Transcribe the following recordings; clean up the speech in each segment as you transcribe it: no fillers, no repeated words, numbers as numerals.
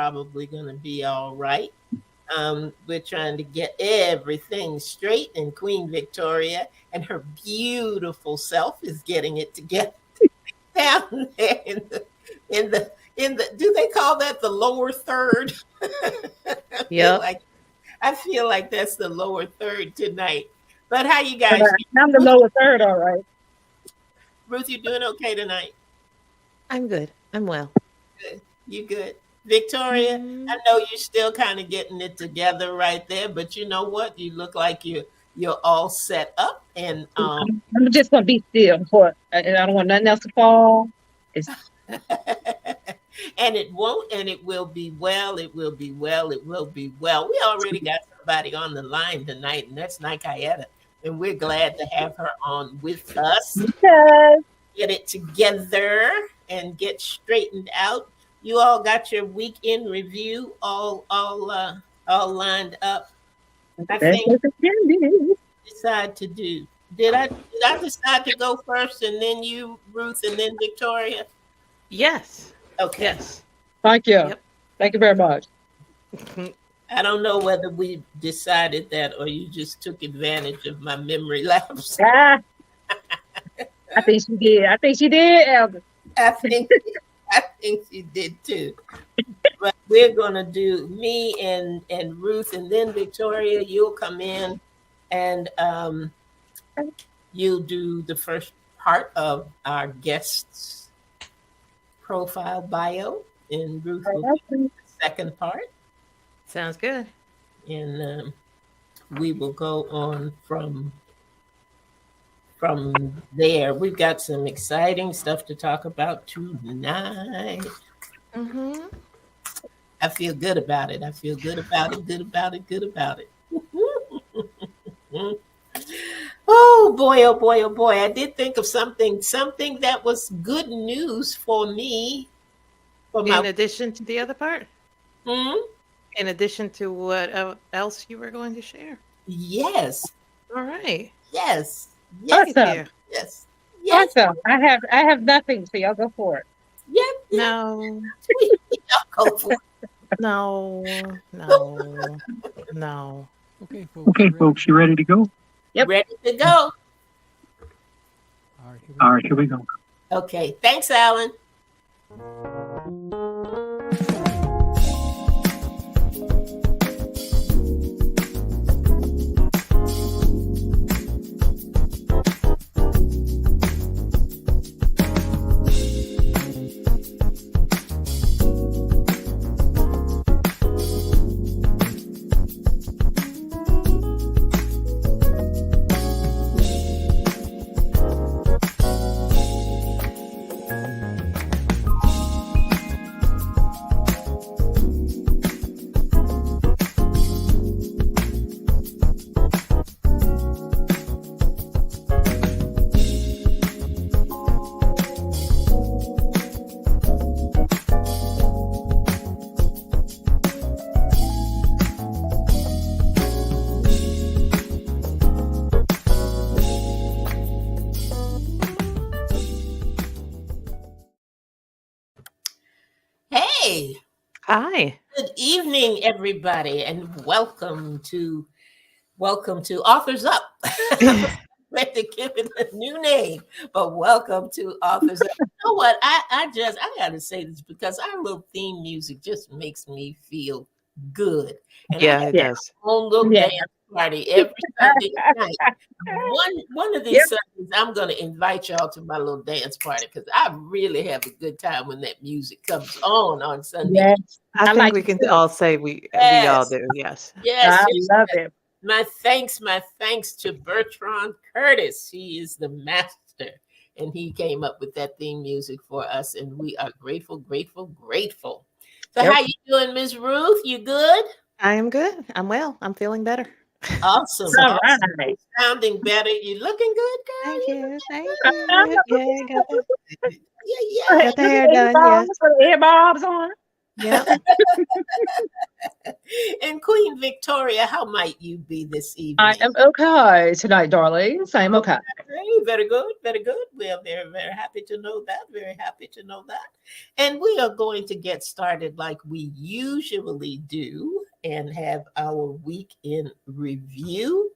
probably going to be all right. We're trying to get everything straight, and Queen Victoria and her beautiful self is getting it together down there in the do they call that the lower third? I feel Yep. like I feel like that's the lower third tonight. But how you guys? I'm the Ruth, lower third, all right. Ruth, you doing okay tonight? I'm good. I'm well. Good. You good? Victoria, I Mhm. know you're still kind of getting it together right there, but you know what? You look like you're all set up, and I'm just gonna be still for, and I don't want nothing else to fall. It's and it won't, and it will be well. It will be well. It will be well. We already got somebody on the line tonight, and that's Nikayetta, and we're glad to have her on with us. because Get it together and get straightened out. You all got your weekend review all lined up. I that's think what it can be. decide to do. Did I decide to go first and then you, Ruth, and then Victoria? Yes. Okay. Yes. Thank you. Yep. Thank you very much. I don't know whether we decided that or you just took advantage of my memory lapse. Ah, I think she did. I think she did, Elder. I think I think she did too. But we're gonna do me and Ruth, and then Victoria. You'll come in, and you'll do the first part of our guest's profile bio, and Ruth will do the second part, Sounds good. and we will go on from there. We've got some exciting stuff to talk about tonight. Mm-hmm. I feel good about it. I feel good about it. Good about it. Good about it. Oh boy! Oh boy! Oh boy! I did think of something that was good news for me. For In my addition to the other part? hmm? In addition to what else you were going to share? Yes, All right. yes, yes, Look at Awesome. you. yes, yes, Awesome. I have nothing, so y'all go for it. yes, yes. No. Y'all go for it. No. No. No. Okay, folks. Okay, you ready? folks, you ready to go? Yep. Ready to go? All right, here we All go. right, here we go. Okay. Thanks, Alan. Hey, Hi. good evening, everybody, and welcome to Authors Up. Ready to give it a new name, but welcome to Authors Up. You know what? I got to say this because our little theme music just makes me feel good, and I Yeah, have it Yeah. does. my own little Yeah. dance party every Sunday night. One of these Yep. Sundays, I'm going to invite y'all to my little dance party because I really have a good time when that music comes on Sunday. Yes. I I think like we it can too. all say we all Yes, do. Yes. yes, I yes. love it. My thanks to Bertrand Curtis. He is the master, and he came up with that theme music for us, and we are grateful, grateful, grateful. So, Yep. how you doing, Miss Ruth? You good? I am good. I'm well. I'm feeling better. Awesome, All awesome. right. Sounding better. You looking good, girl? Thank You you. Thank Uh, you. Yeah, yeah, got the hair done. Yes. Put the ear bobs on. Yep. And Queen Victoria, how might you be this I evening? am okay tonight, darlings. I am okay. Hey, very good, very good. We are very, very happy to know that. Very happy to know that. And we are going to get started like we usually do and have our week in review.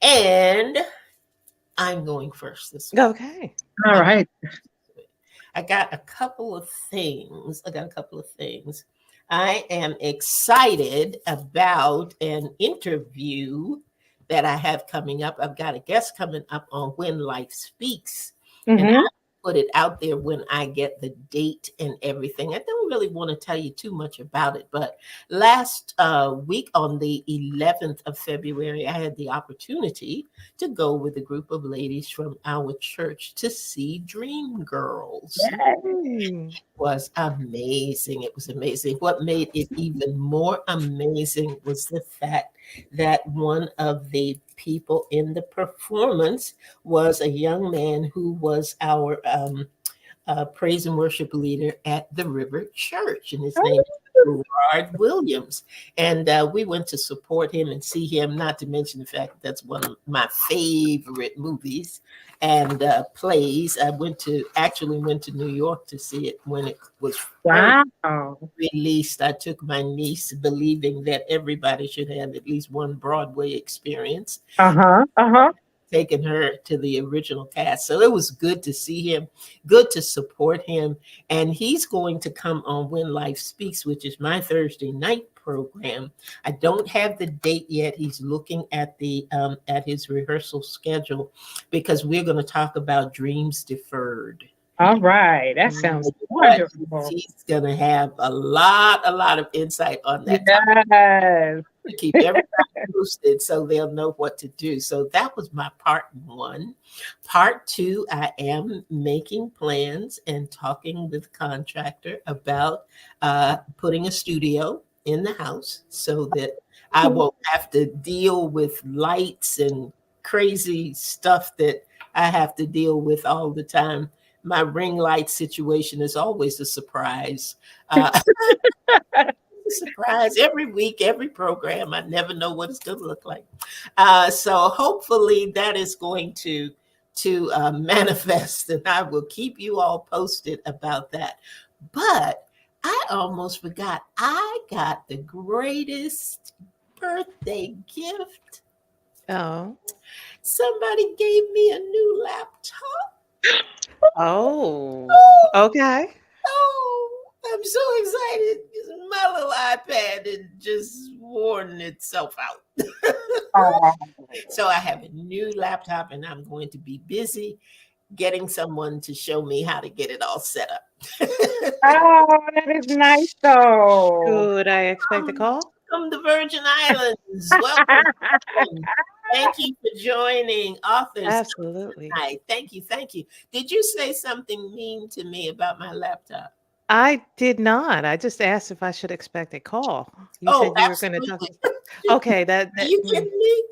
And I'm going first this week. Okay. All right. I got a couple of things. I am excited about an interview that I have coming up. I've got a guest coming up on When Life Speaks. And Mhm. I put it out there when I get the date and everything. I don't really want to tell you too much about it, but last week on the 11th of February, I had the opportunity to go with a group of ladies from our church to see Dream Girls. Mm. Was amazing. It was amazing. What made it even more amazing was the fact that one of the people in the performance was a young man who was our praise and worship leader at the River Church, and his name is Gerard Williams. And we went to support him and see him, not to mention the fact that that's one of my favorite movies and plays. I actually went to New York to see it when it was first Wow. released. I took my niece, believing that everybody should have at least one Broadway experience, taking her to the original cast. So it was good to see him, good to support him. And he's going to come on When Life Speaks, which is my Thursday night program. I don't have the date yet. He's looking at the at his rehearsal schedule because we're going to talk about dreams deferred. All right. That sounds But wonderful. he's going to have a lot of insight on that topic Yes. to keep everybody posted so they'll know what to do. So that was my part one. Part two, I am making plans and talking with the contractor about putting a studio in the house so that I won't have to deal with lights and crazy stuff that I have to deal with all the time. My ring light situation is always a surprise. Surprise every week, every program. I never know what it's going to look like. So hopefully that is going to manifest, and I will keep you all posted about that. But I almost forgot. I got the greatest birthday gift. Oh. Somebody gave me a new laptop. Oh. Okay. Oh, I'm so excited. My little iPad had just worn itself out. Oh, So I have a new laptop and I'm going to be busy getting someone to show me how to get it all set up. that is nice though. Could I expect a call? From the Virgin Islands. Welcome. Thank you for joining Authors Absolutely. Tonight. Thank you. Thank you. Did you say something mean to me about my laptop? I did not. I just asked if I should expect a call. You Oh, said you were going to talk. absolutely. Okay, Are you kidding me?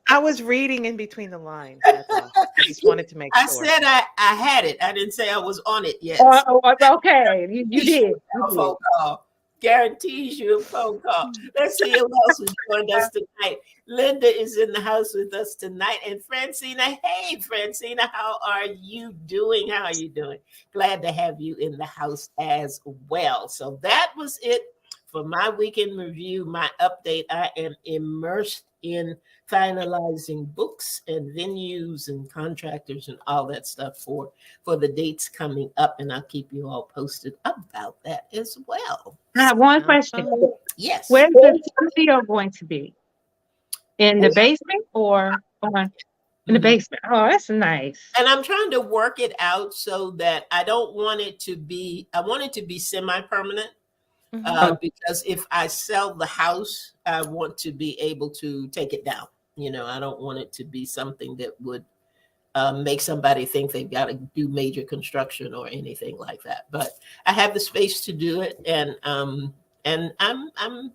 I was reading in between the lines. That's all. I just wanted to make I sure. said I had it. I didn't say I was on it yet. Okay. You did. A phone call. Guarantees you a phone call. Let's see who else has joined us tonight. Linda is in the house with us tonight. And Francina, hey, Francina, how are you doing? How are you doing? Glad to have you in the house as well. So that was it for my weekend review, my update. I am immersed in finalizing books and venues and contractors and all that stuff for the dates coming up, and I'll keep you all posted about that as well. I have one question. Yes. Where's the studio going to be? In the basement or in the basement? Oh, that's nice. And I'm trying to work it out so that I don't want it to be, I want it to be semi-permanent. Because if I sell the house, I want to be able to take it down. You know, I don't want it to be something that would make somebody think they've got to do major construction or anything like that. But I have the space to do it, and I'm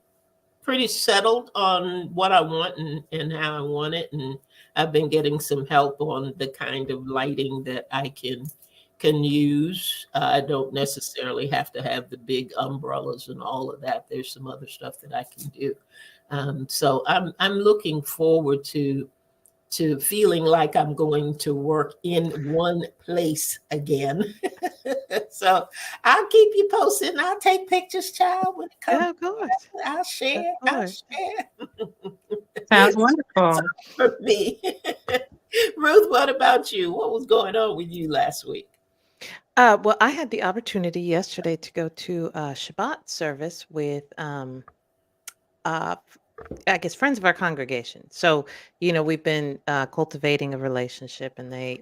pretty settled on what I want and how I want it. And I've been getting some help on the kind of lighting that I can can use. I don't necessarily have to have the big umbrellas and all of that. There's some other stuff that I can do. So I'm looking forward to feeling like I'm going to work in one place again. So I'll keep you posted. And I'll take pictures, child, when it comes. Yeah, of course. I'll share. Of I'll course. share Sounds wonderful. for me. Ruth, what about you? What was going on with you last week? Well, I had the opportunity yesterday to go to a Shabbat service with, I guess, friends of our congregation. So, we've been cultivating a relationship, and they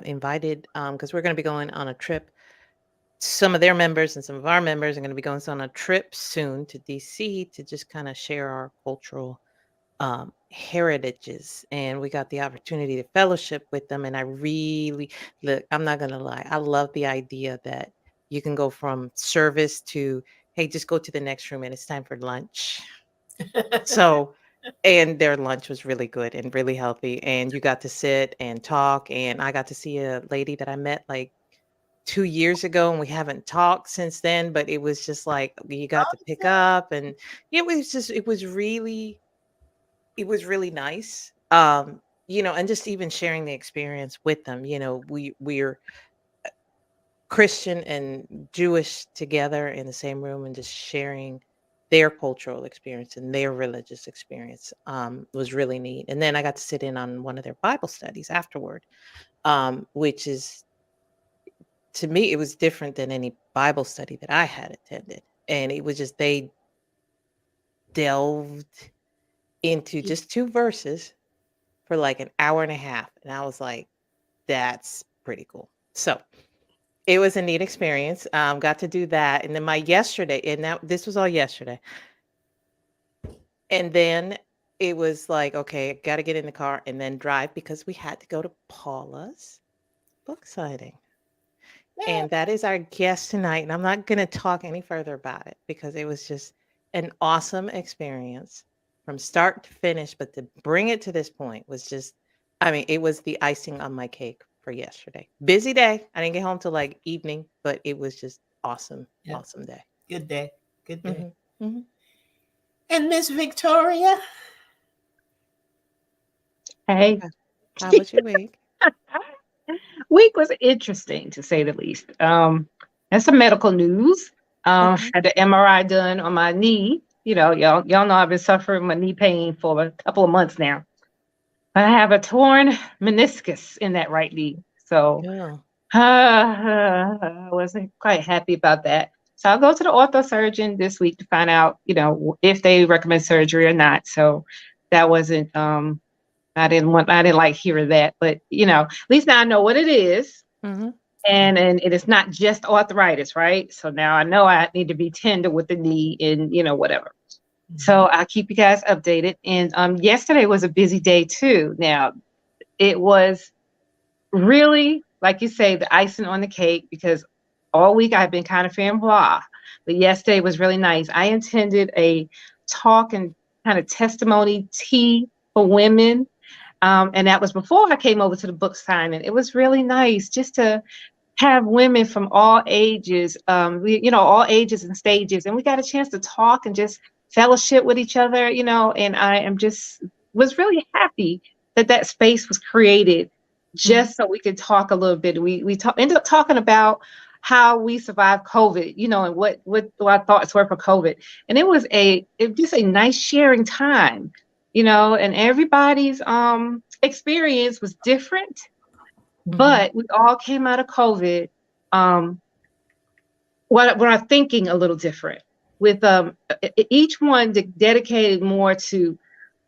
invited, because we're going to be going on a trip. Some of their members and some of our members are going to be going on a trip soon to DC to just kind of share our cultural heritages, and we got the opportunity to fellowship with them. And I really, look, I'm not gonna lie, I love the idea that you can go from service to, hey, just go to the next room and it's time for lunch. So, and their lunch was really good and really healthy, and you got to sit and talk, and I got to see a lady that I met like 2 years ago, and we haven't talked since then, but it was just like you got to pick up, and it was really nice. And just even sharing the experience with them. We're Christian and Jewish together in the same room, and just sharing their cultural experience and their religious experience was really neat. And then I got to sit in on one of their Bible studies afterward, which is, to me, it was different than any Bible study that I had attended. And it was just, they delved into just 2 verses for like an hour and a half. And I was like, that's pretty cool. So it was a neat experience. Got to do that. And then this was all yesterday. And then it was like, okay, got to get in the car and then drive, because we had to go to Paula's book signing. And that is our guest tonight. And I'm not going to talk any further about it, because it was just an awesome experience from start to finish. But to bring it to this point was just, it was the icing on my cake for yesterday. Busy day. I didn't get home till like evening, but it was just awesome. Yeah. Awesome day. Good day. Good day. Mm-hmm. Mm-hmm. And Miss Victoria? Hey, How was your week? week was interesting to say the least. That's some medical news. Had the MRI done on my knee. Y'all know I've been suffering my knee pain for a couple of months now. I have a torn meniscus in that right knee. So Yeah. I wasn't quite happy about that. So I'll go to the ortho surgeon this week to find out, if they recommend surgery or not. So that wasn't, I didn't like hearing that, but at least now I know what it is. Mm-hmm. And it's not just arthritis, right? So now I know I need to be tender with the knee and, whatever. Mm-hmm. So I'll keep you guys updated. And yesterday was a busy day too. Now, it was really, like you say, the icing on the cake, because all week I've been kind of fan blah. But yesterday was really nice. I attended a talk and kind of testimony tea for women. And that was before I came over to the book signing. It was really nice just to have women from all ages, all ages and stages. And we got a chance to talk and just fellowship with each other, and I was really happy that space was created just so we could talk a little bit. We ended up talking about how we survived COVID, and what our thoughts were for COVID. And it was just a nice sharing time, and everybody's experience was different, but we all came out of COVID we're our thinking a little different, with each one dedicated more to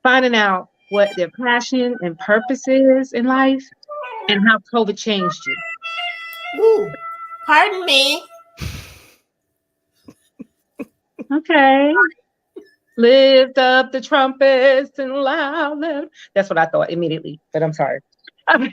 finding out what their passion and purpose is in life and how COVID changed you. Ooh, pardon me. Okay. Lift up the trumpets and loud. That's what I thought immediately, but I'm sorry. Sorry.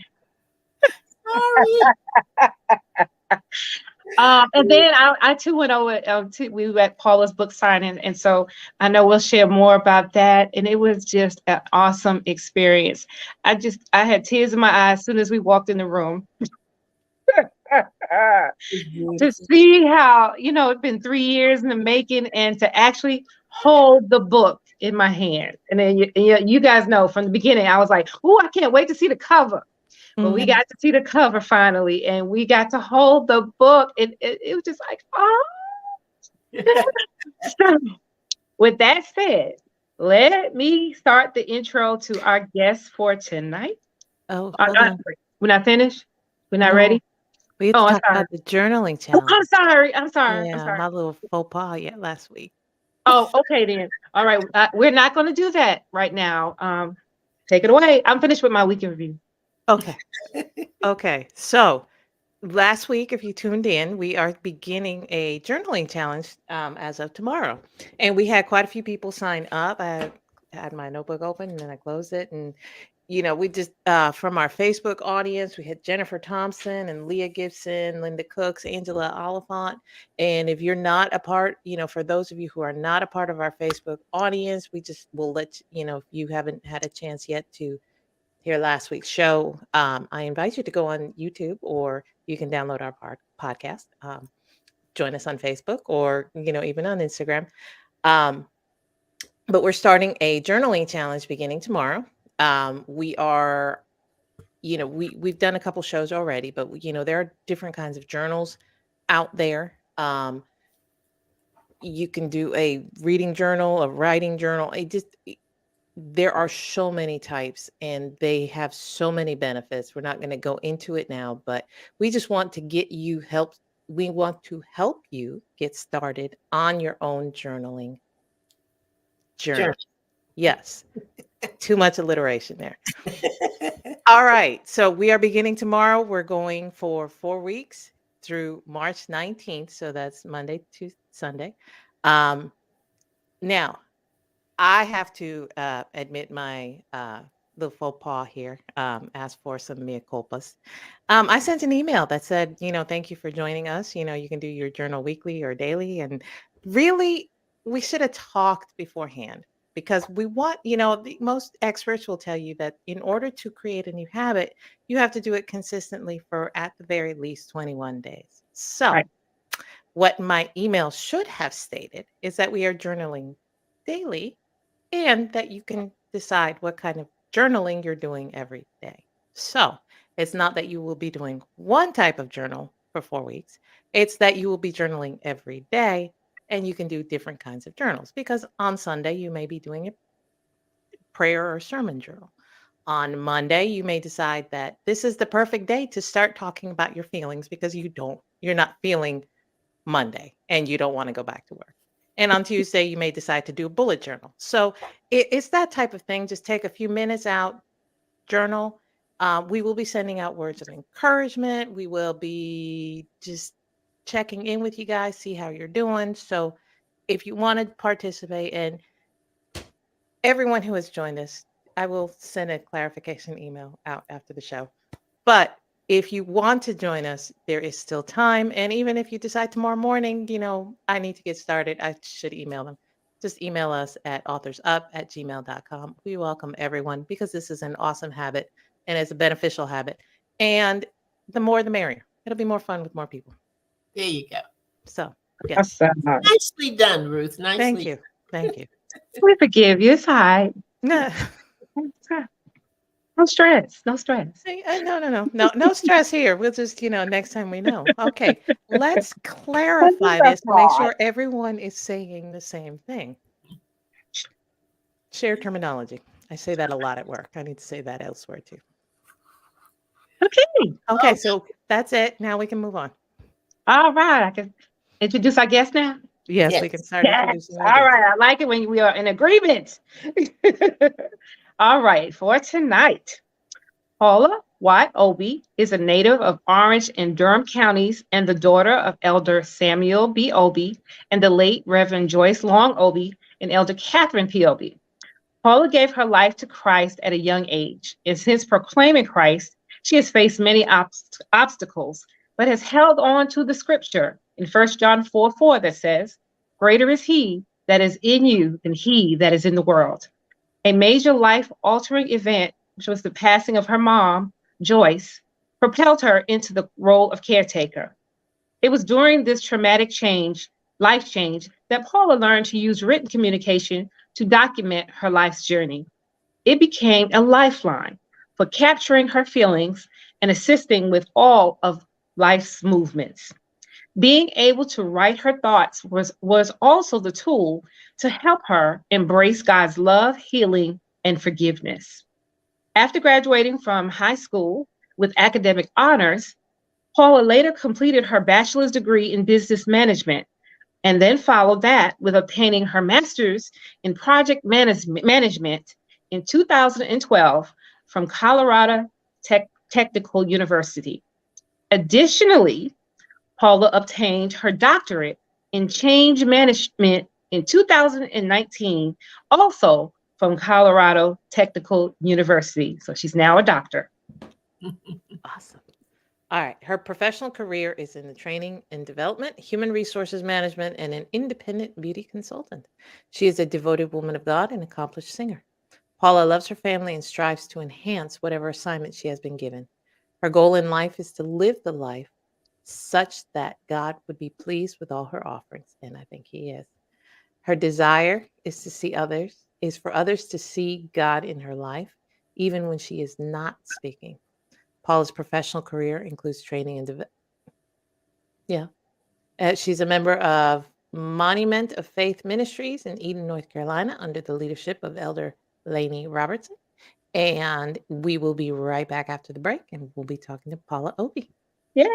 And then I too went over we were at Paula's book signing, and so I know we'll share more about that. And it was just an awesome experience. I had tears in my eyes as soon as we walked in the room. To see how, it's been 3 years in the making, and to actually hold the book in my hand. And then you guys know from the beginning, I was like, oh, I can't wait to see the cover. But we got to see the cover finally, and we got to hold the book. It was just like, oh. So, with that said, let me start the intro to our guest for tonight. Oh, hold on. We're not finished? We're not No. ready? We have to talk about the journaling Oh, challenge. I'm sorry. Yeah, my little faux pas last week. Oh, okay then. All right. We're not going to do that right now. Take it away. I'm finished with my weekend review. Okay. Okay. So last week, if you tuned in, we are beginning a journaling challenge as of tomorrow. And we had quite a few people sign up. I had my notebook open and then I closed it. And, we just, from our Facebook audience, we had Jennifer Thompson and Leah Gibson, Linda Cooks, Angela Oliphant. And if you're not a part, for those of you who are not a part of our Facebook audience, we just will let if you haven't had a chance yet to hear last week's show, I invite you to go on YouTube, or you can download our podcast. Join us on Facebook, or even on Instagram. But we're starting a journaling challenge beginning tomorrow. We are, we've done a couple shows already, but there are different kinds of journals out there. You can do a reading journal, a writing journal. There are so many types, and they have so many benefits. We're not going to go into it now, but we just want to get you help. We want to help you get started on your own journaling journey. Sure. Yes. Too much alliteration there. All right. So we are beginning tomorrow. We're going for 4 weeks through March 19th. So that's Monday to Sunday. Now, I have to admit my little faux pas here, ask for some mea culpas. I sent an email that said, thank you for joining us. You can do your journal weekly or daily. And really, we should have talked beforehand, because we want, most experts will tell you that in order to create a new habit, you have to do it consistently for at the very least 21 days. So what my email should have stated is that we are journaling daily, and that you can decide what kind of journaling you're doing every day. So it's not that you will be doing one type of journal for 4 weeks. It's that you will be journaling every day, and you can do different kinds of journals, because on Sunday, you may be doing a prayer or sermon journal. On Monday, you may decide that this is the perfect day to start talking about your feelings, because you're not feeling Monday and you don't want to go back to work. And on Tuesday, you may decide to do a bullet journal. So it's that type of thing. Just take a few minutes out, journal. We will be sending out words of encouragement. We will be just checking in with you guys, see how you're doing. So if you want to participate, and everyone who has joined us, I will send a clarification email out after the show. But if you want to join us, there is still time. And even if you decide tomorrow morning, I need to get started, I should email them. Just email us at authorsup@gmail.com. We welcome everyone, because this is an awesome habit, and it's a beneficial habit. And the more, the merrier. It'll be more fun with more people. There you go. So, yes. Nicely done, Ruth. Nicely. Thank you. Thank you. We forgive you. It's all right. No. No stress. No stress. No stress here. We'll just, next time we know. Okay. Let's clarify this to make sure everyone is saying the same thing. Share terminology. I say that a lot at work. I need to say that elsewhere too. Okay. So that's it. Now we can move on. All right. I can introduce our guest now. Yes, we can start introducing our guest. All right. I like it when we are in agreement. All right. For tonight, Paula Watt Obey is a native of Orange and Durham counties, and the daughter of Elder Samuel B. Obey and the late Reverend Joyce Long Obey and Elder Catherine P. Obey. Paula gave her life to Christ at a young age, and since proclaiming Christ, she has faced many obstacles, but has held on to the scripture in 1 John 4:4 that says, "Greater is he that is in you than he that is in the world." A major life-altering event, which was the passing of her mom, Joyce, propelled her into the role of caretaker. It was during this traumatic life change, that Paula learned to use written communication to document her life's journey. It became a lifeline for capturing her feelings and assisting with all of life's movements. Being able to write her thoughts was also the tool to help her embrace God's love, healing, and forgiveness. After graduating from high school with academic honors, Paula later completed her bachelor's degree in business management and then followed that with obtaining her master's in project management in 2012 from Colorado Technical University. Additionally, Paula obtained her doctorate in change management in 2019, also from Colorado Technical University. So she's now a doctor. Awesome. All right. Her professional career is in the training and development, human resources management, and an independent beauty consultant. She is a devoted woman of God and accomplished singer. Paula loves her family and strives to enhance whatever assignment she has been given. Her goal in life is to live the life such that God would be pleased with all her offerings, and I think He is. Her desire is for others to see God in her life, even when she is not speaking. Paula's professional career includes training and development. She's a member of Monument of Faith Ministries in Eden, North Carolina, under the leadership of Elder Lainey Robertson. And we will be right back after the break, and we'll be talking to Paula Obie. Yeah.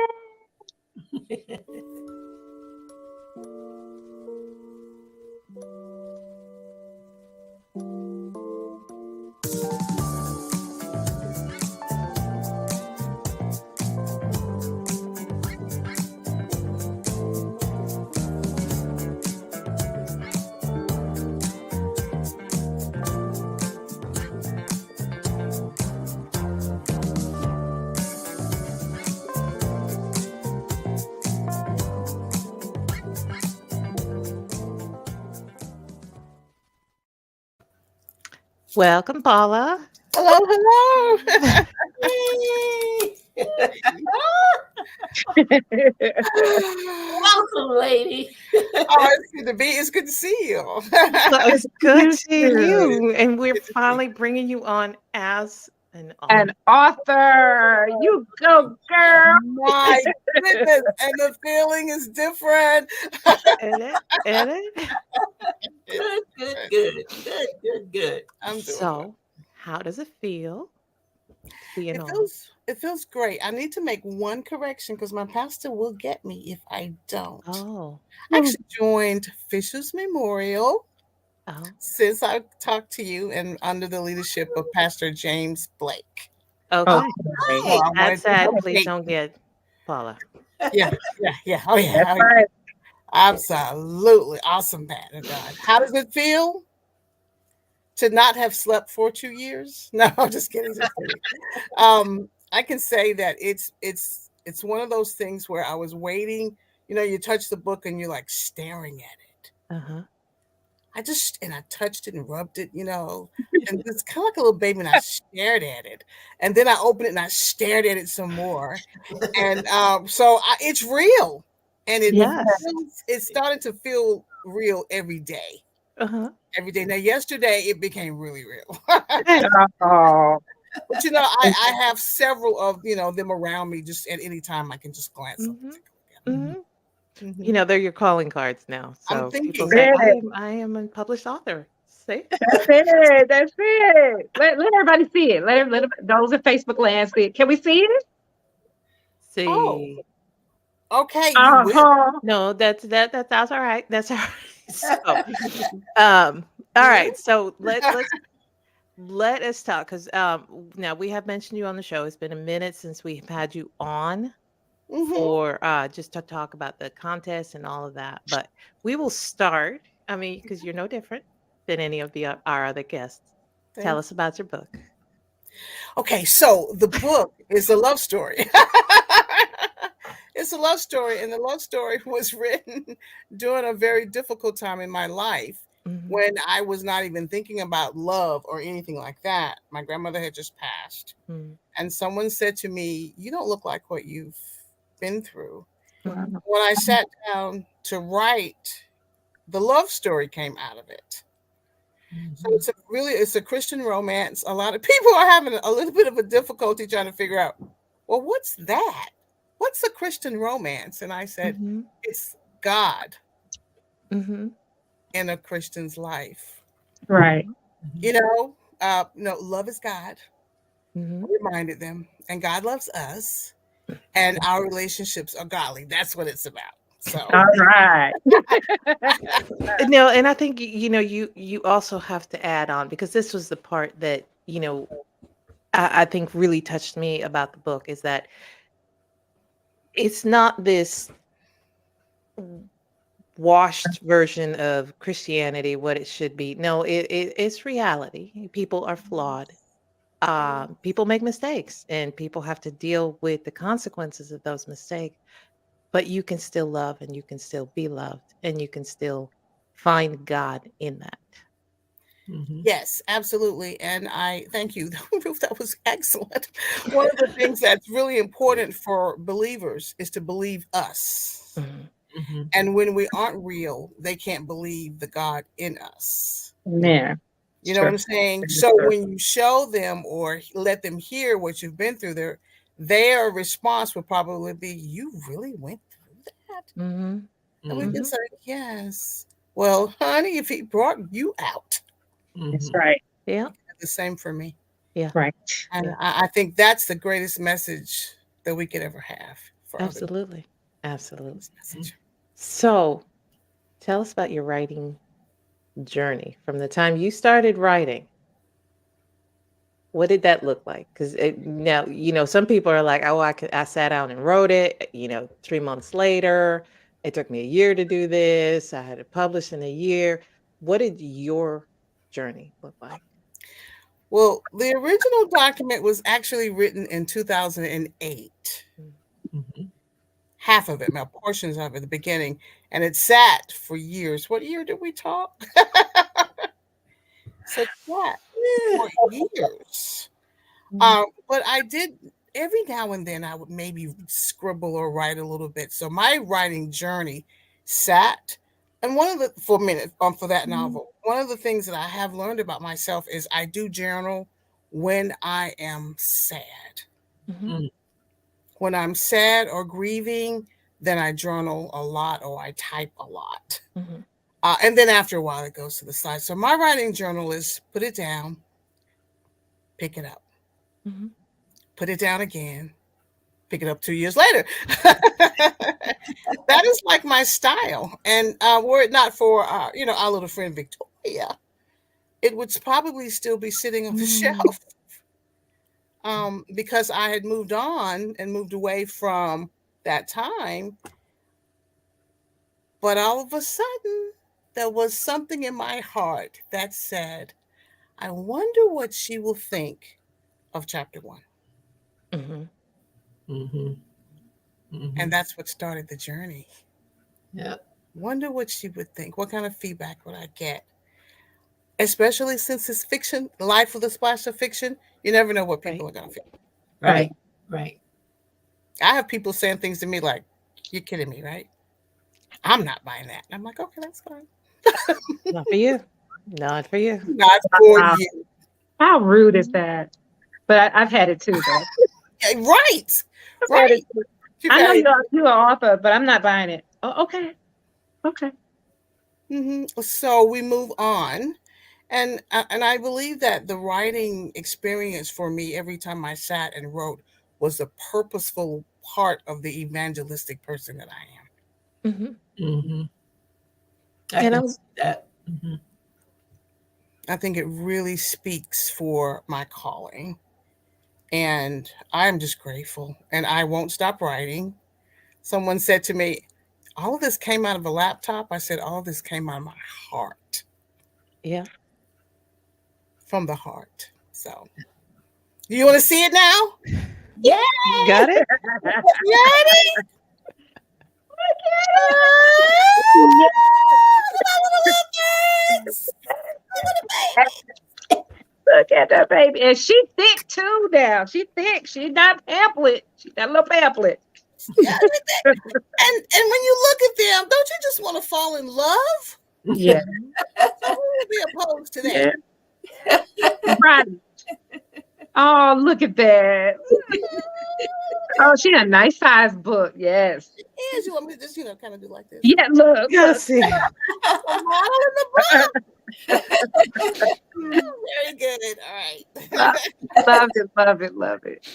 Welcome, Paula. Hello, hello. Welcome, lady. Oh, it's good to be. It's good to see you. It's good seeing you. And we're finally bringing you on as an author. You go, girl. My goodness, and the feeling is different. Isn't it? Good. I'm doing So, well. how does it feel being It on? feels great. I need to make one correction because my pastor will get me if I don't. Oh, I actually joined Fisher's Memorial since I talked to you and under the leadership of Pastor James Blake. Okay. Okay. So I That's sad. wanted to Please don't get Paula. Yeah. Oh, yeah. That's right. Absolutely awesome, man of God. How does it feel to not have slept for 2 years? No, I'm just kidding. I can say that it's one of those things where I was waiting. You know, you touch the book and you're like staring at it. Uh-huh. I touched it and rubbed it, and it's kind of like a little baby, and I stared at it, and then I opened it and I stared at it some more, and it's real, and it's starting to feel real every day. Uh-huh. Every day. Now, yesterday it became really real. Oh. But I have several of them around me. Just at any time, I can just glance up. Mm-hmm. They're your calling cards now. So I'm thinking. people say, I am a published author. See? That's it. That's it. Let everybody see it. Let those in Facebook land see it. Can we see it? See. Oh. Okay. No, that's all right. That's all right. So, all right. So let us talk, because now we have mentioned you on the show. It's been a minute since we've had you on for just to talk about the contest and all of that. But we will start. I mean, because you're no different than any of our other guests. Tell us about your book. Okay, so the book is a love story. It's a love story, and the love story was written during a very difficult time in my life. Mhm. when I was not even thinking about love or anything like that. My grandmother had just passed. Mhm. And someone said to me, "You don't look like what you've been through." Mhm. When I sat down to write, the love story came out of it. So it's a Christian romance. A lot of people are having a little bit of a difficulty trying to figure out, well, what's that? What's a Christian romance? And I said, Mhm. it's God Mhm. in a Christian's life. Right. Love is God. Mhm. I reminded them, and God loves us, and our relationships are godly. That's what it's about. So All right. No, and I think you also have to add on, because this was the part that I think really touched me about the book, is that it's not this washed version of Christianity, what it should be. No, it's reality. People are flawed. People make mistakes, and people have to deal with the consequences of those mistakes. But you can still love, and you can still be loved, and you can still find God in that. yes, absolutely. And I thank you. That was excellent. One of the things that's really important for believers is to believe us. Mhm. And when we aren't real, they can't believe the God in us. Yeah. You know what I'm saying? So when you show them or let them hear what you've been through, their response will probably be, "You really went through that?" Mhm. And we can Mhm. say, "Yes." Well, honey, if he brought you out, That's right. Yeah. the same for me. Yeah. Right. And Yeah. I think that's the greatest message that we could ever have for other people. Absolutely. Absolutely. This message. So, tell us about your writing journey from the time you started writing. What did that look like? Because now, some people are like, oh, I sat down and wrote it, 3 months later. It took me a year to do this. I had it published in a year. What did your journey look like? Well, the original document was actually written in 2008. Half of it, portions of it, the beginning, and it sat for years. What year did we talk? So that for years. But I did every now and then I would maybe scribble or write a little bit. So my writing journey sat, and for that novel, one of the things that I have learned about myself is I do journal when I am sad. Mhm. When I'm sad or grieving, then I journal a lot or I type a lot. Mhm. And then after a while, it goes to the side. So my writing journal is put it down, pick it up, Mhm. put it down again, pick it up 2 years later. That is like my style. And were it not for, our little friend Victoria, it would probably still be sitting on the shelf because I had moved on and moved away from that time. But all of a sudden, there was something in my heart that said, I wonder what she will think of chapter 1. Mhm. And that's what started the journey. Yeah. Wonder what she would think. What kind of feedback would I get? Especially since it's fiction, life with a splash of fiction, you never know what people Right. are going to feel. Right. Right. I have people saying things to me like, you're kidding me, right? I'm not buying that. And I'm like, okay, that's fine. Not for you. Not for you. Not for Wow. you. How rude is that? But I've had it too, though. Yeah, right. I've had Right. it too. You've I know had it. you're an author, but I'm not buying it. Oh, okay. Okay. So we move on. And I believe that the writing experience for me, every time I sat and wrote, was a purposeful part of the evangelistic person that I am. Mhm. I And can see that. I think it really speaks for my calling. And I'm just grateful. And I won't stop writing. Someone said to me, all of this came out of a laptop. I said, all of this came out of my heart, yeah. from the heart. So, you want to see it now? Yeah. Got it? Ready? Yes. at that baby. And she thick too now. She thick. She not pamphlet. She got a little pamphlet. Yeah, and when you look at them, don't you just want to fall in love? Yeah. So who would be opposed to that? Yeah. Right. Oh, look at that. Oh, she a nice size book. Yes. And you want me to just, kind of do like this? Yeah, look. Yes. A model in the book. Very good. All right. Love it.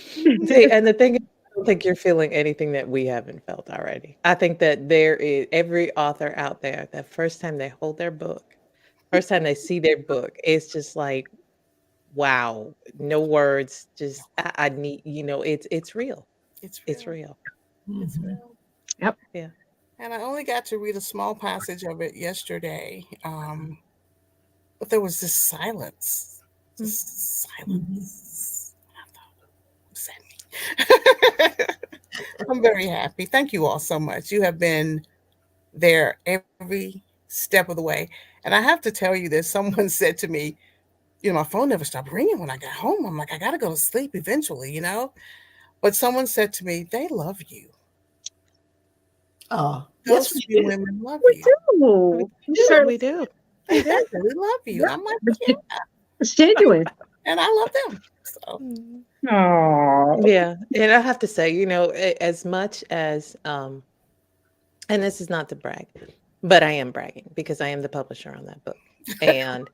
See, and the thing is, I don't think you're feeling anything that we haven't felt already. I think that there is every author out there, the first time they hold their book, first time they see their book, it's just like, wow, no words. Just I need, it's real. It's real. It's real. It's real. Yep. Yeah. And I only got to read a small passage of it yesterday. But there was this silence. Just silence. I thought, what does that mean? I'm very happy. Thank you all so much. You have been there every step of the way. And I have to tell you this. Someone said to me, my phone never stopped ringing when I got home. I'm like, I got to go to sleep eventually, But someone said to me, they love you. Oh, Those yes, few women love We you. do. Certainly do. They really love you. I'm like, yeah. It's genuine. And I love them. So Oh. Yeah. And I have to say, as much as and this is not to brag, but I am bragging because I am the publisher on that book. And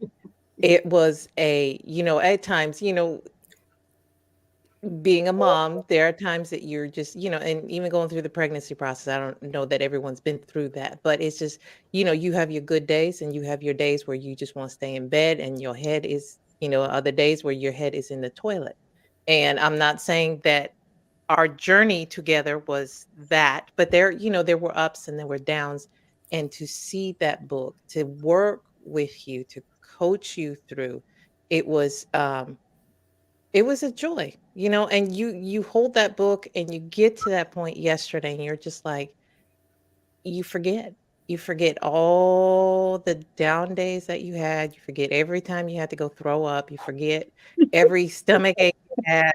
it was at times, being a mom, there are times that you're just, and even going through the pregnancy process, I don't know that everyone's been through that, but it's just, you have your good days and you have your days where you just want to stay in bed and your head is, other days where your head is in the toilet. And I'm not saying that our journey together was that, but there were ups and there were downs. And to see that book, to work with you, to coach you through, it was a joy, and you hold that book and you get to that point yesterday and you're just like, you forget all the down days that you had. You forget every time you had to go throw up. You forget every stomach ache you had.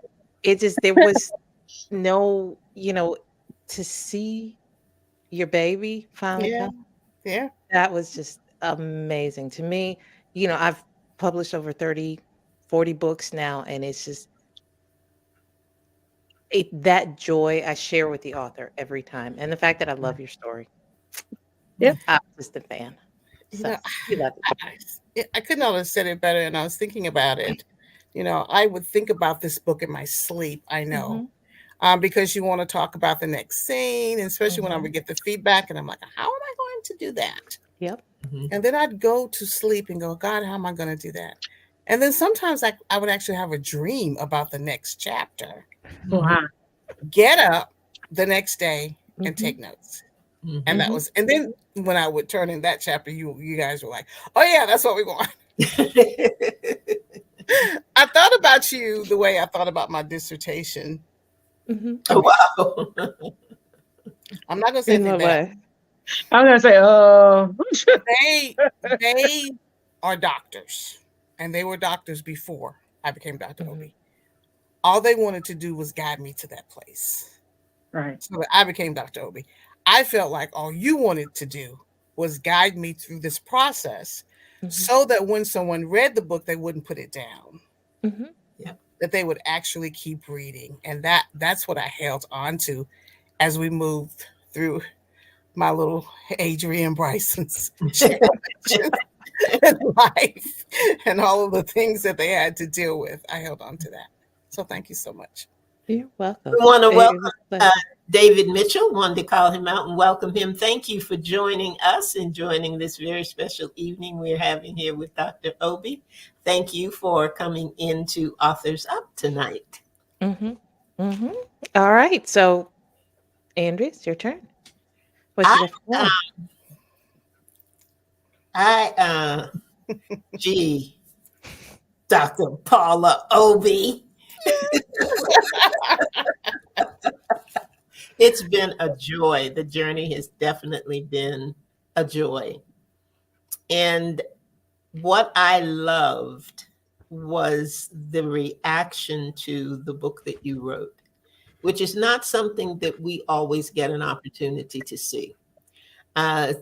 There was no, to see your baby finally come, yeah. that was just amazing to me. I've published over 30, 40 books now, and it's just that joy I share with the author every time. And the fact that I love your story. Yep. I'm just a fan. So, we love it. I could not have said it better, and I was thinking about it. I would think about this book in my sleep, I know. Because you want to talk about the next scene, and especially when I would get the feedback, and I'm like, how am I going to do that? Yep. And then I'd go to sleep and go, God, how am I going to do that? And then sometimes I would actually have a dream about the next chapter. Wow. Get up the next day and take notes. And that Mhm. was, and then when I would turn in that chapter, you guys were like, oh yeah, that's what we want. I thought about you the way I thought about my dissertation. Mhm. Oh, wow. I'm not gonna say In what anything bad. way? I'm gonna say, oh. They are doctors, and they were doctors before I became Dr. Obi. All they wanted to do was guide me to that place. Right. So that I became Dr. Obi. I felt like all you wanted to do was guide me through this process so that when someone read the book, they wouldn't put it down. That they would actually keep reading. And that's what I held on to as we moved through my little Adrienne Bryson's life and all of the things that they had to deal with. I held on to that. So thank you so much. You're welcome. We want to It welcome was a pleasure. David Mitchell. Wanted to call him out and welcome him. Thank you for joining us and joining this very special evening we're having here with Dr. Obi. Thank you for coming into Authors Up tonight. All right. So, Andrea, it's your turn. What you got for? Gee, Dr. Paula Obi. It's been a joy. The journey has definitely been a joy. And what I loved was the reaction to the book that you wrote, which is not something that we always get an opportunity to see.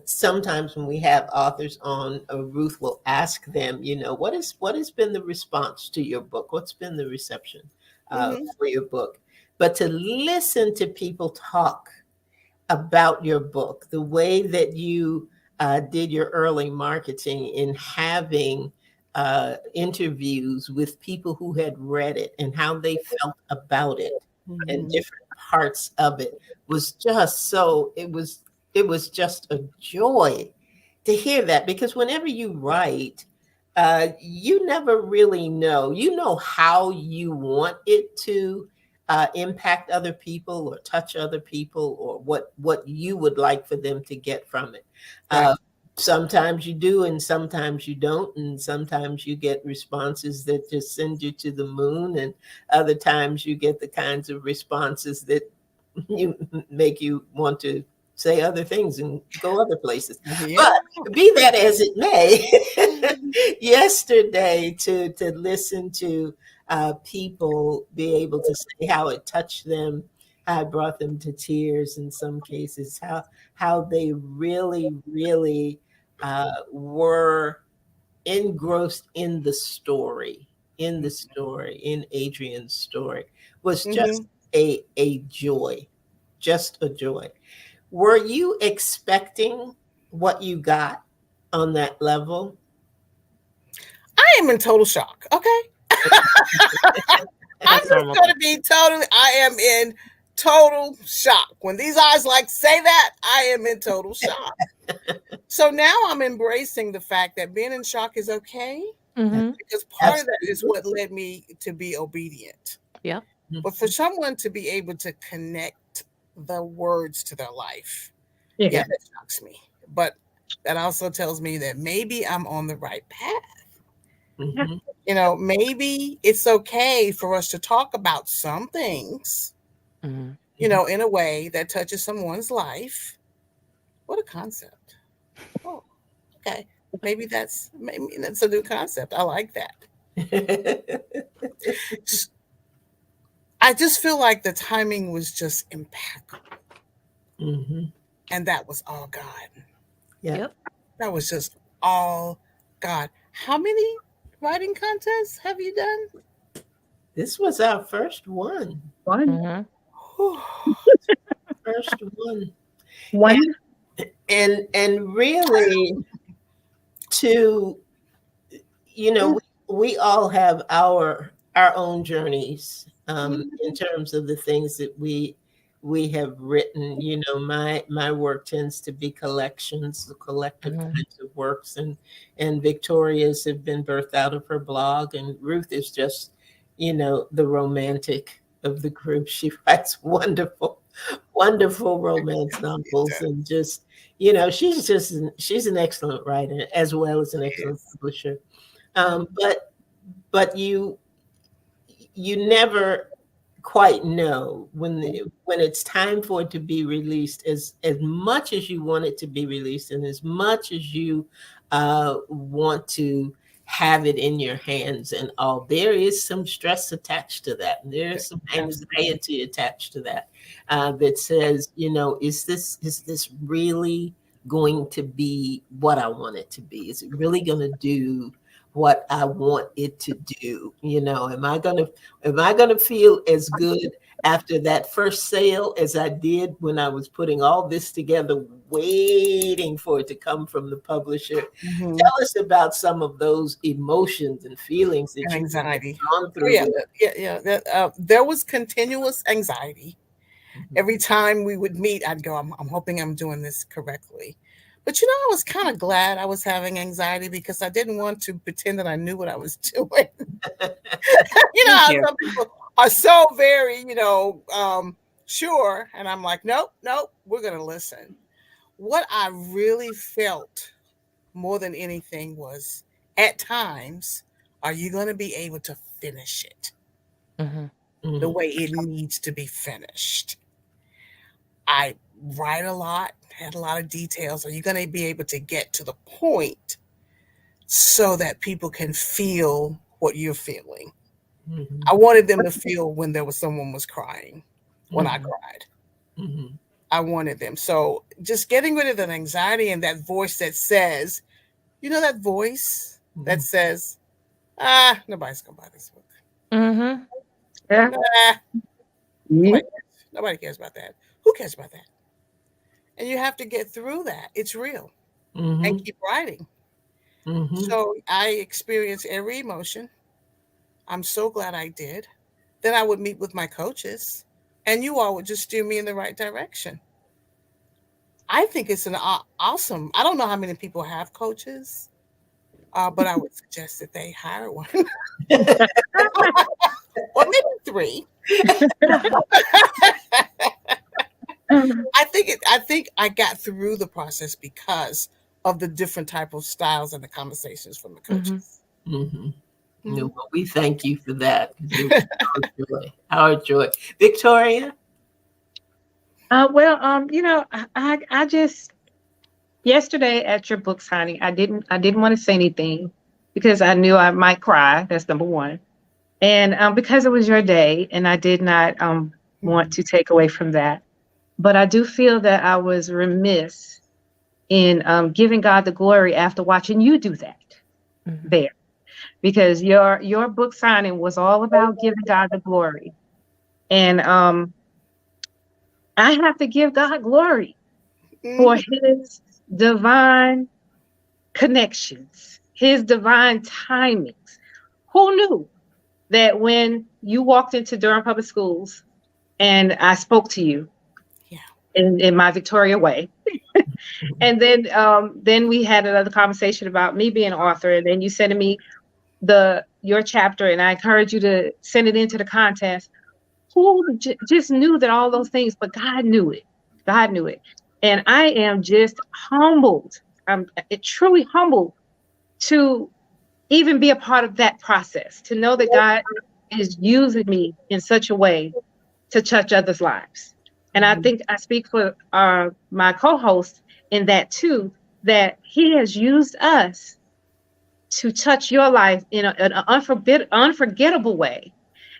Sometimes when we have authors on, Ruth will ask them, what has been the response to your book? What's been the reception for your book? But to listen to people talk about your book, the way that you did your early marketing in having interviews with people who had read it and how they felt about it and different parts of it was just so, it was just a joy to hear that, because whenever you write, you never really know how you want it to impact other people or touch other people, or what you would like for them to get from it. Right. Sometimes you do and sometimes you don't, and sometimes you get responses that just send you to the moon, and other times you get the kinds of responses that you make you want to say other things and go other places. Yeah. But be that as it may, yesterday to listen to people be able to say how it touched them, how it brought them to tears in some cases, how they really were engrossed in the story, in Adrian's story, was just a joy, just a joy. Were you expecting what you got on that level? I am in total shock. Okay. I'm just going to be I am in total shock. When these eyes say that, I am in total shock. So now I'm embracing the fact that being in shock is okay, because part of that is what led me to be obedient. Yeah. But for someone to be able to connect the words to their life, Yeah. that shocks me. But that also tells me that maybe I'm on the right path. Maybe it's okay for us to talk about some things, in a way that touches someone's life. What a concept. Oh, okay. Maybe that's a new concept. I like that. I just feel like the timing was just impeccable. And that was all God. Yeah. Yep. That was just all God. How many writing contests have you done? This was our first one. First one. And really, to we all have our own journeys in terms of the things that we have written. My work tends to be collections, the collective kinds of works, and Victoria's have been birthed out of her blog, and Ruth is just the romantic of the group. She writes wonderful romance novels, and just she's an excellent writer as well as an excellent publisher. But you never quite know when it's time for it to be released, as much as you want it to be released, and as much as you want to have it in your hands and all. There is some stress attached to that. And there is some anxiety attached to that, that says, is this really going to be what I want it to be? Is it really going to do what I want it to do? Am I gonna feel as good after that first sale as I did when I was putting all this together, waiting for it to come from the publisher? Tell us about some of those emotions and feelings that anxiety gone through. There was continuous anxiety. Every time we would meet, I'd go, I'm hoping I'm doing this correctly. But I was kind of glad I was having anxiety, because I didn't want to pretend that I knew what I was doing. Some people are so very, sure. And I'm like, nope, we're going to listen. What I really felt more than anything was, at times, are you going to be able to finish it the way it needs to be finished? I write a lot, had a lot of details. Are you going to be able to get to the point so that people can feel what you're feeling. Mhm. I wanted them to feel when someone was crying, when I Mhm. cried. Mhm. I wanted them. So just getting rid of that anxiety and that voice that says, that voice that Mhm. says, nobody's gonna buy this book. Mm-hmm. Yeah. Nah, Yeah. nobody cares about that. Who cares about that? And you have to get through that. It's real. And Mhm. keep writing. Mhm. So I experience every emotion. I'm so glad I did. Then I would meet with my coaches, and you all would just steer me in the right direction. I think it's an awesome. I don't know how many people have coaches, but I would suggest that they hire one, or maybe three. I think I got through the process because of the different type of styles and the conversations from the Mm-hmm. coaches. Mhm. No, Mhm. well, we thank you for that. 'Cause it was our joy. Our joy. Victoria? Well, I just yesterday at your book signing, I didn't want to say anything because I knew I might cry. That's number one. And because it was your day, and I did not want to take away from that. But I do feel that I was remiss in giving God the glory after watching you do that Mm-hmm. there, because your book signing was all about giving God the glory, and I have to give God glory for Mhm. His divine connections, His divine timings. Who knew that when you walked into Durham Public Schools and I spoke to you Yeah. in my Victoria way, and then we had another conversation about me being an author, and then you said to me your chapter, and I encouraged you to send it into the contest. Who just knew that all those things, but God knew it. God knew it, and I am just humbled. I'm truly humbled to even be a part of that process, to know that God is using me in such a way to touch others' lives. And I Mhm. think I speak for my co-host in that too, that He has used us to touch your life in an unforgettable way,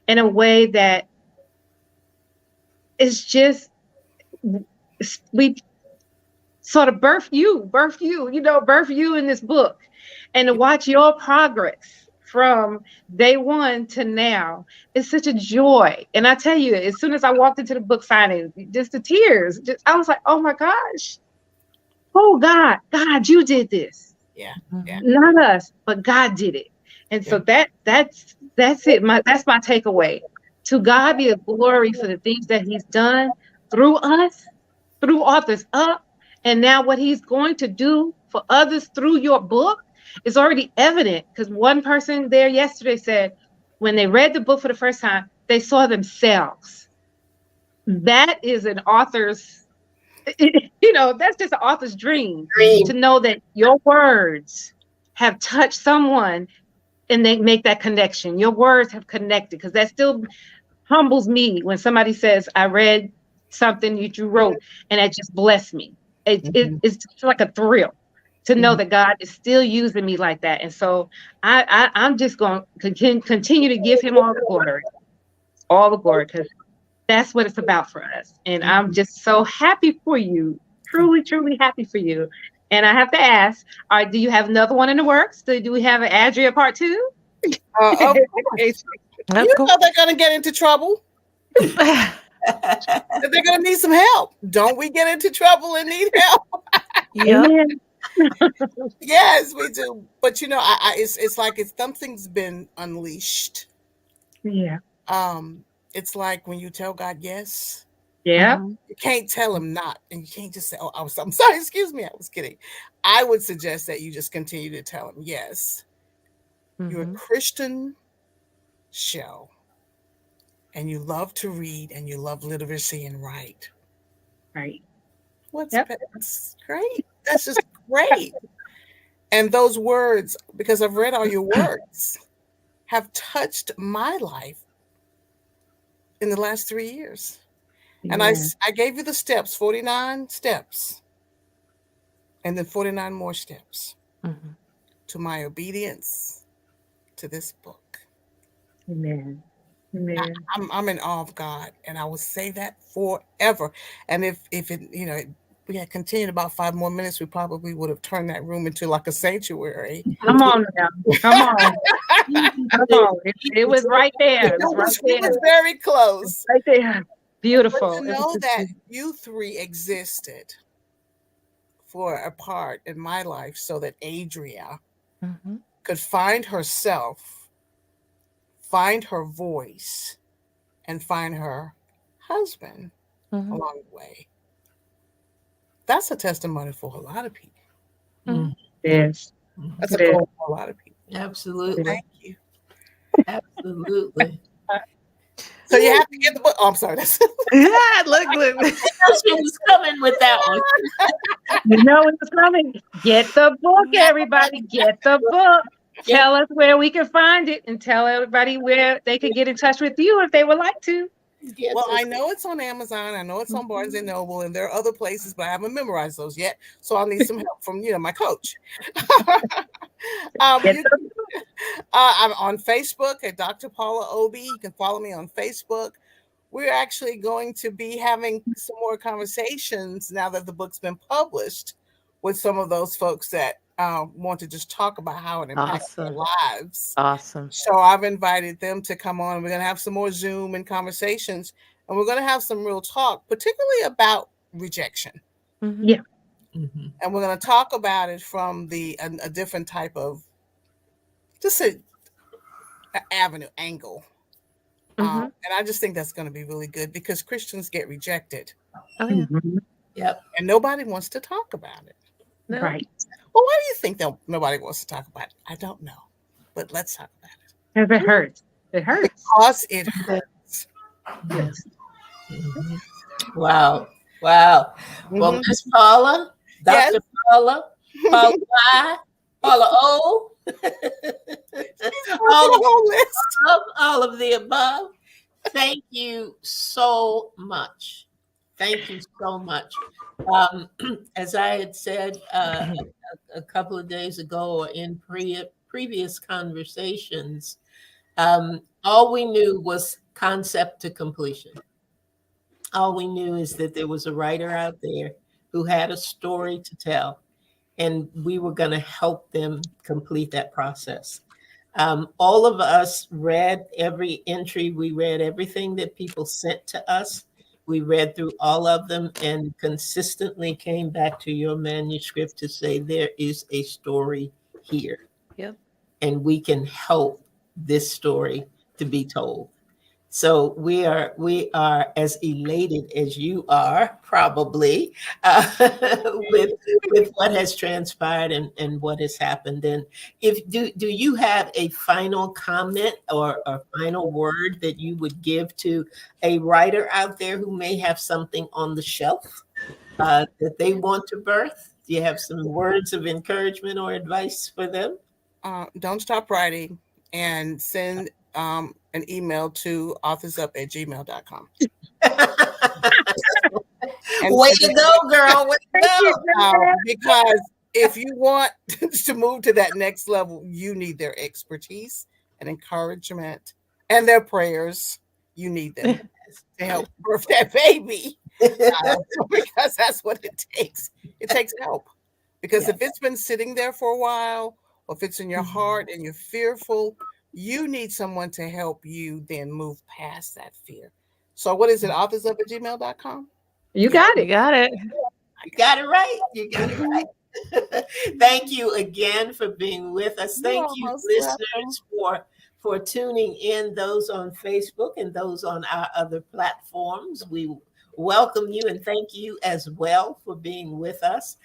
in a way that is just, we sort of birth you in this book, and to watch your progress from day one to now is such a joy. And I tell you, as soon as I walked into the book signing, just the tears, I was like, oh my gosh, oh God, you did this. Yeah. Yeah. Mm-hmm. Not us, but God did it. And Yeah. so that's it. That's my takeaway. To God be the glory for the things that He's done through us, through Authors Up, and now what He's going to do for others through your book is already evident. Because one person there yesterday said when they read the book for the first time, they saw themselves. That is an author's, that's just an author's dream, to Dream. know that your words have touched someone and they make that connection. Your words have connected, because that still humbles me when somebody says, I read something that you wrote and it just blessed me. Mhm. It's just like a thrill to know Mhm. that God is still using me like that. And so I'm just going to continue to give Him all the glory, because that's what it's about for us. And I'm Mhm. just so happy for you, truly, truly happy for you. And I have to ask, do you have another one in the works? Do we have an Adria part two? Of course. You Of course. know they're going to get into trouble. That they're going to need some help. Don't we get into trouble and need help? Yep. Amen. Yes, we do. But it's like something's been unleashed. Yeah. It's like when you tell God yes, Yeah. Mm-hmm. you can't tell Him not, and you can't just say, "Oh, I'm sorry, excuse me, I was kidding." I would suggest that you just continue to tell Him yes. You're a Mm-hmm. Christian show, and you love to read, and you love literacy and write. Right. What's Yep. That's great. That's just great. And those words, because I've read all your words, have touched my life in the last 3 years. And Yeah. I gave you the steps, 49 steps, and then 49 more steps Mm-hmm. to my obedience to this book. Amen. I, Amen. I'm in awe of God, and I will say that forever. And if it, we had continued about 5 more minutes, we probably would have turned that room into like a sanctuary. Come on now. Come on. Come on. It was right there. It was right It was there. very close. Right there. But Beautiful. to It was know just that you three existed for a part in my life so that Adria Mhm. could find herself, find her voice, and find her husband Mhm. along the way. That's a testimony for a lot of people. Mm. yes. That's a It is. goal for a lot of people. Absolutely. Thank you. Absolutely. So you have to get the book. Oh, I'm sorry. That's Look. She was coming with that one. You know it was coming. Get the book, everybody. Get the book. Tell us where we can find it and tell everybody where they can get in touch with you if they would like to. Yes, well, I know it's on Amazon. I know it's on Barnes and Noble, and there are other places, but I haven't memorized those yet. So I'll need some help from my coach. Get You- the I'm on Facebook at Dr. Paula Obi. You can follow me on Facebook. We're actually going to be having some more conversations now that the book's been published with some of those folks that want to just talk about how it impacts their Awesome. lives. Awesome. So I've invited them to come on. We're going to have some more Zoom and conversations, and we're going to have some real talk, particularly about rejection. Mhm. Yeah. Mhm. And we're going to talk about it from a different type of just an avenue angle. Mhm. And I just think that's going to be really good because Christians get rejected Oh yeah. Mhm. Yep. and nobody wants to talk about it. No. Right. Well, why do you think that nobody wants to talk about it? I don't know, but let's talk about it. Because it hurts. It hurts. Because it hurts. Yes. Mhm. Wow. Wow. Well, Mhm. Miss Paula, Yes. Dr. Paula, Paula Y, Paula O, all of, whole list. all of the above. Thank you so much. Thank you so much. As I had said a couple of days ago or in previous conversations, all we knew was concept to completion. All we knew is that there was a writer out there who had a story to tell, and we were going to help them complete that process. All of us read every entry. We read everything that people sent to us. We read through all of them and consistently came back to your manuscript to say there is a story here. Yep. And we can help this story to be told. So we are as elated as you are, probably, with what has transpired and what has happened. And if do you have a final comment or a final word that you would give to a writer out there who may have something on the shelf that they want to birth? Do you have some words of encouragement or advice for them? Don't stop writing and send an email to authorsup@gmail.com. Way to go, girl. Way to go. Because if you want to move to that next level, you need their expertise and encouragement and their prayers. You need them to help birth that baby. Because that's what it takes. It takes help. Because if it's been sitting there for a while, or if it's in your heart and you're fearful, you need someone to help you then move past that fear. So what is it? authorsup@gmail.com? You got You it. got it. You got it right. You got it right. Thank you again for being with us. Thank you, most listeners, for tuning in, those on Facebook and those on our other platforms. We welcome you and thank you as well for being with us.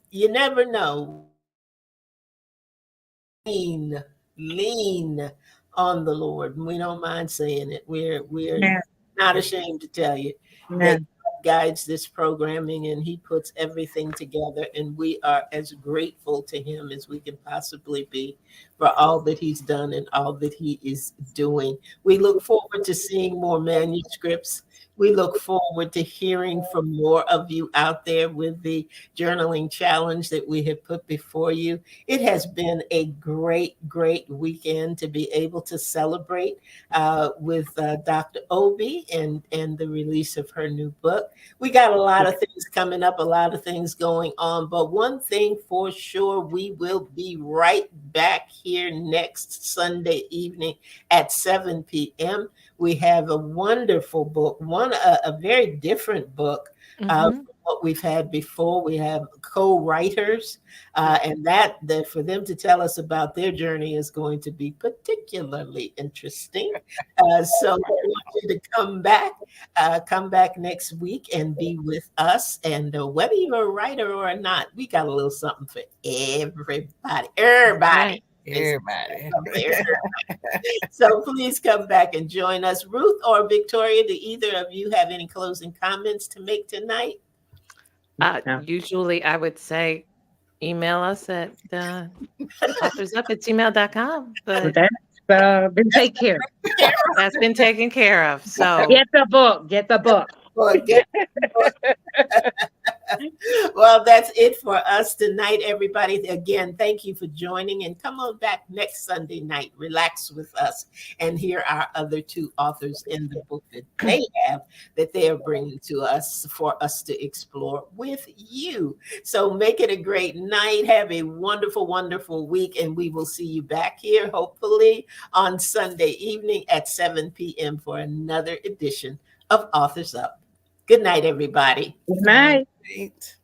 You never know. Lean on the Lord. We don't mind saying it. We're Yeah. not ashamed to tell you Yeah. that God guides this programming and he puts everything together, and we are as grateful to him as we can possibly be for all that he's done and all that he is doing. We look forward to seeing more manuscripts. We look forward to hearing from more of you out there with the journaling challenge that we have put before you. It has been a great, great weekend to be able to celebrate with Dr. Obi and the release of her new book. We got a lot of things coming up, a lot of things going on, but one thing for sure, we will be right back here next Sunday evening at 7 p.m. We have a wonderful book, a very different book from what we've had before. We have co-writers, and for them to tell us about their journey is going to be particularly interesting. So I want you to come back next week and be with us. And whether you're a writer or not, we got a little something for everybody. Everybody. Everybody. So please come back and join us. Ruth or Victoria, do either of you have any closing comments to make tonight? Usually I would say email us at authorsup@gmail.com. But that's been taken care of. That's been taken care of. So Get the book. Get the book. Well, that's it for us tonight, everybody. Again, thank you for joining, and come on back next Sunday night. Relax with us and hear our other two authors in the book that they are bringing to us for us to explore with you. So make it a great night. Have a wonderful, wonderful week, and we will see you back here, hopefully, on Sunday evening at 7 p.m. for another edition of Authors Up. Good night, everybody. Good night. Great.